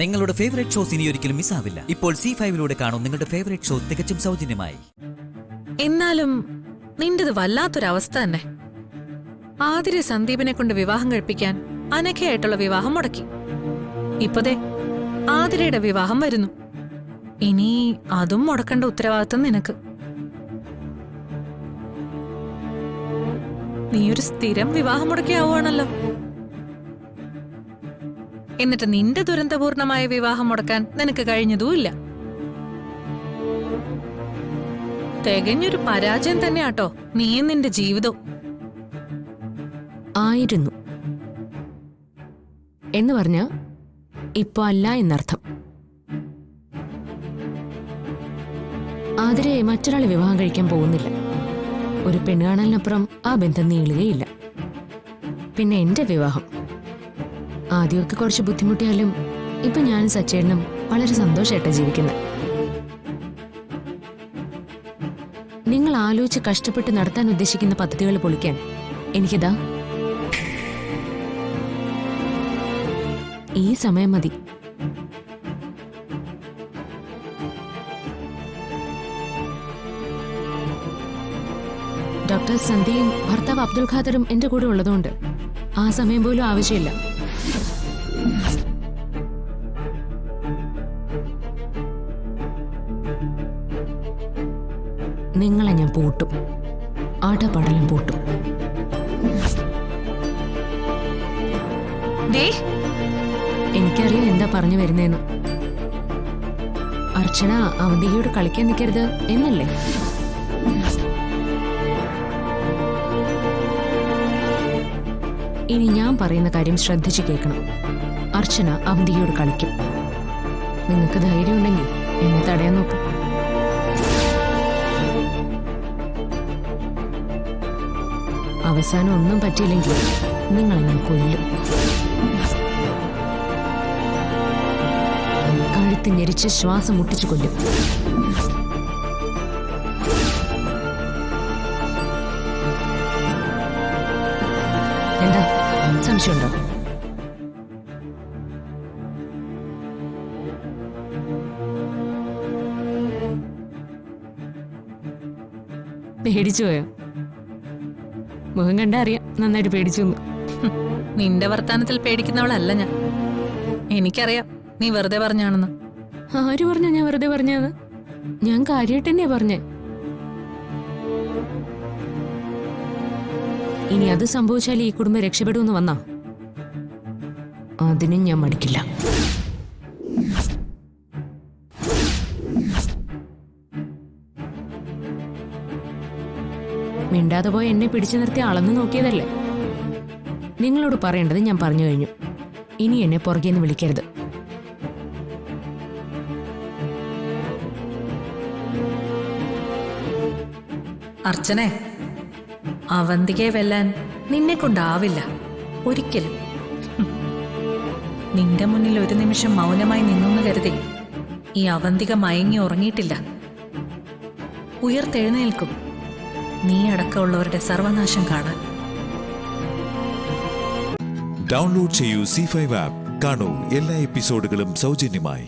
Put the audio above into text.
നിങ്ങളുടെ favourite shows ഇനി ഒരിക്കലും മിസ്സാവില്ല. ഇപ്പോൾ C5-ലൂടെ കാണും നിങ്ങളുടെ ഫേവറേറ്റ് ഷോ തികച്ചും സൗജന്യമായി. എന്നാലും നിന്റേത് വല്ലാത്തൊരവസ്ഥ തന്നെ. ആതിരെ സന്ദീപിനെ കൊണ്ട് വിവാഹം കഴിപ്പിക്കാൻ അനഘയായിട്ടുള്ള വിവാഹം മുടക്കി. ഇപ്പതേ ആതിരയുടെ വിവാഹം വരുന്നു. ഇനി അതും മുടക്കേണ്ട ഉത്തരവാദിത്തം നിനക്ക്. നീയൊരു സ്ഥിരം വിവാഹം മുടക്കിയാവുകയാണല്ലോ. എന്നിട്ട് നിന്റെ ദുരന്തപൂർണമായ വിവാഹം മുടക്കാൻ നിനക്ക് കഴിഞ്ഞതുമില്ല. തികഞ്ഞൊരു പരാജയം തന്നെയാട്ടോ നീയും നിന്റെ ജീവിതവും. ആയിരുന്നു എന്ന് പറഞ്ഞ ഇപ്പൊ അല്ല എന്നർത്ഥം. ആതിരെ മറ്റൊരാളെ വിവാഹം കഴിക്കാൻ പോകുന്നില്ല. ഒരു പെണ്ണുകാണലിനപ്പുറം ആ ബന്ധം നീളുകയില്ല. പിന്നെ എന്റെ വിവാഹം ആദ്യമൊക്കെ കുറച്ച് ബുദ്ധിമുട്ടിയാലും ഇപ്പൊ ഞാനും സച്ചേട്ടനും വളരെ സന്തോഷമായിട്ടാ ജീവിക്കുന്നത്. നിങ്ങൾ ആലോചിച്ച് കഷ്ടപ്പെട്ട് നടത്താൻ ഉദ്ദേശിക്കുന്ന പദ്ധതികൾ പൊളിക്കാൻ എനിക്കിതാ ഈ സമയം മതി. ഡോക്ടർ സന്ധ്യയും ഭർത്താവ് അബ്ദുൽ ഖാദറും എന്റെ കൂടെ ഉള്ളതുകൊണ്ട് ആ സമയം പോലും ആവശ്യമില്ല. നിങ്ങളെ ഞാൻ പൂട്ടും, ആടപടലം പൂട്ടും. എനിക്കറിയാം എന്താ പറഞ്ഞു വരുന്നേന്ന്. അർച്ചന അവന്തികയോട് കളിക്കാൻ നിൽക്കരുത് എന്നല്ലേ? ഇനി ഞാൻ പറയുന്ന കാര്യം ശ്രദ്ധിച്ചു കേൾക്കണം. അർച്ചന അവന്തികയോട് കളിക്കും. നിങ്ങൾക്ക് ധൈര്യം ഉണ്ടെങ്കിൽ എന്നെ തടയാൻ നോക്കും. അവസാനം ഒന്നും പറ്റിയില്ലെങ്കിൽ നിങ്ങളെ ഞാൻ കൊല്ലും. കഴുത്ത് ഞെരിച്ച് ശ്വാസം മുട്ടിച്ചു കൊല്ലും. എന്താ സംശയമുണ്ടോ? പേടിച്ചു പോയോ? മുഖം കണ്ടാ അറിയാം നന്നായിട്ട് പേടിച്ചു. നിന്റെ വർത്താനത്തിൽ പേടിക്കുന്നവളല്ല ഞാൻ. എനിക്കറിയാം നീ വെറുതെ പറഞ്ഞാണെന്ന്. ആര് പറഞ്ഞ ഞാൻ വെറുതെ പറഞ്ഞത്? ഞാൻ കാര്യമായിട്ട് തന്നെയാ പറഞ്ഞേ. ഇനി അത് സംഭവിച്ചാൽ ഈ കുടുംബം രക്ഷപ്പെടുമെന്ന് വന്നാ അതിനും ഞാൻ മടിക്കില്ല. മിണ്ടാതെ പോയി എന്നെ പിടിച്ചു നിർത്തി അളന്നു നോക്കിയതല്ലേ? നിങ്ങളോട് പറയേണ്ടത് ഞാൻ പറഞ്ഞു കഴിഞ്ഞു. ഇനി എന്നെ പുറകേന്ന് വിളിക്കരുത്. അർച്ചനെ, അവന്തികയെ വെല്ലാൻ നിന്നെ കൊണ്ടാവില്ല ഒരിക്കലും. നിന്റെ മുന്നിൽ ഒരു നിമിഷം മൗനമായി നിന്നെന്ന് കരുതി ഈ അവന്തിക മയങ്ങി ഉറങ്ങിയിട്ടില്ല. ഉയർത്തെഴുന്നേൽക്കും നീ അടക്കമുള്ളവരുടെ സർവനാശം കാണാൻ. ഡൗൺലോഡ് ചെയ്യൂ C5 ആപ്പ്. കാണൂ എല്ലാ എപ്പിസോഡുകളും സൗജന്യമായി.